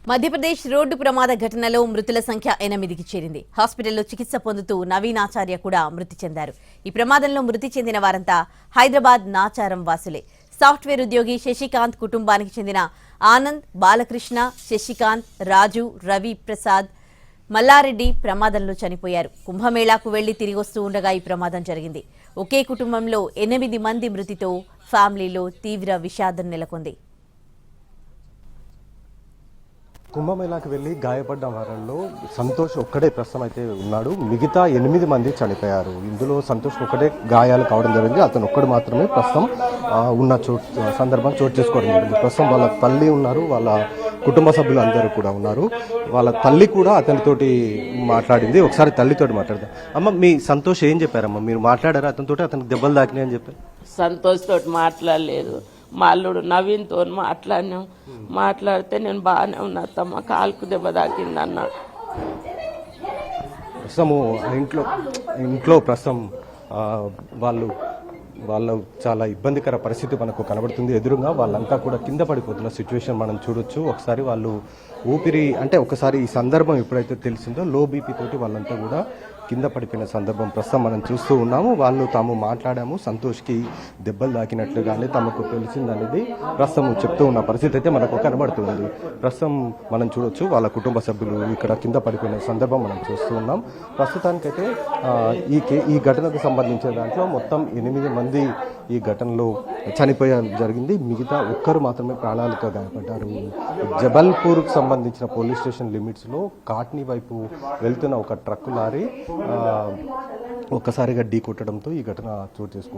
Madhya Pradesh road ప్రమాద ఘటనలో మృతుల సంఖ్య 8కి చేరింది. హాస్పిటల్లో చికిత్స పొందుతూ నవీన్ ఆచార్య కూడా మృతి చెందారు. ఈ ప్రమాదంలో మృతి చెందిన వారంతా హైదరాబాద్ నాచారం వాసులే. సాఫ్ట్వేర్ ఉద్యోగి శశికాంత్ కుటుంబానికి చెందిన ఆనంద్, బాలకృష్ణ, శశికాంత్, రాజు, రవి ప్రసాద్, మల్లారెడ్డి ప్రమాదంలో చనిపోయారు. కుంభమేళాకు వెళ్లి తిరిగి వస్తూ ఉండగా ఈ ప్రమాదం జరిగింది. ఒకే కుటుంబంలో 8 మంది మృతితో ఫ్యామిలీలో తీవ్ర విషాదం నెలకొంది. కుంభమేళాకి వెళ్ళి గాయపడ్డ వారంలో సంతోష్ ఒక్కడే ప్రస్తుతం అయితే ఉన్నాడు. మిగతా 8 మంది చనిపోయారు. ఇందులో సంతోష్ ఒక్కడే గాయాలు కావడం జరిగింది. అతను ఒక్కడు మాత్రమే ప్రస్తుతం ఉన్న సందర్భం చోటు చేసుకోవడం జరిగింది. ప్రస్తుతం వాళ్ళ తల్లి ఉన్నారు, వాళ్ళ కుటుంబ సభ్యులు అందరూ కూడా ఉన్నారు. వాళ్ళ తల్లి కూడా అతనితోటి మాట్లాడింది. ఒకసారి తల్లితోటి మాట్లాడదాం. అమ్మ, మీ సంతోష్ ఏం చెప్పారమ్మా? మీరు మాట్లాడారా అతనితోటి? అతనికి దెబ్బలు తాకినాయి అని చెప్పారు. సంతోష్ తోటి మాట్లాడలేదు. మా అల్లుడు నవీన్తో మాట్లాడినాం. మాట్లాడితే నేను బాగానే ఉన్నా తమ్మ, కాలుకు దెబ్బ తాకింది అన్నాడు. ప్రస్తుతము ఇంట్లో ప్రస్తుతం వాళ్ళ చాలా ఇబ్బందికర పరిస్థితి మనకు కనబడుతుంది. ఎదురుగా వాళ్ళంతా కూడా కింద పడిపోతున్న సిచ్యువేషన్ మనం చూడొచ్చు. ఒకసారి వాళ్ళు ఊపిరి అంటే ఒకసారి ఈ సందర్భం ఎప్పుడైతే తెలిసిందో లో బీపీ తోటి వాళ్ళంతా కూడా కింద పడిపోయిన సందర్భం ప్రస్తుతం మనం చూస్తూ ఉన్నాము. వాళ్ళు తాము మాట్లాడాము, సంతోష్కి దెబ్బలు తాకినట్లుగానే తమకు తెలిసిందనేది ప్రస్తుతం చెప్తూ ఉన్న పరిస్థితి అయితే మనకు కనబడుతుంది. ప్రస్తుతం మనం చూడొచ్చు వాళ్ళ కుటుంబ సభ్యులు ఇక్కడ కింద పడిపోయిన సందర్భం మనం చూస్తూ ఉన్నాం. ప్రస్తుతానికైతే ఈ ఘటనకు సంబంధించిన దాంట్లో మొత్తం 8 మంది ఈ ఘటనలో చనిపోయడం జరిగింది. మిగతా ఒక్కరు మాత్రమే ప్రాణాలతో గాయపడ్డారు. జబల్పూర్కు సంబంధించిన పోలీస్ స్టేషన్ లిమిట్స్లో కాట్నీ వైపు వెళ్తున్న ఒక ట్రక్కు లారీ ఒక్కసారిగా ఢీ కొట్టడంతో ఈ ఘటన చోటు చేసుకుంది.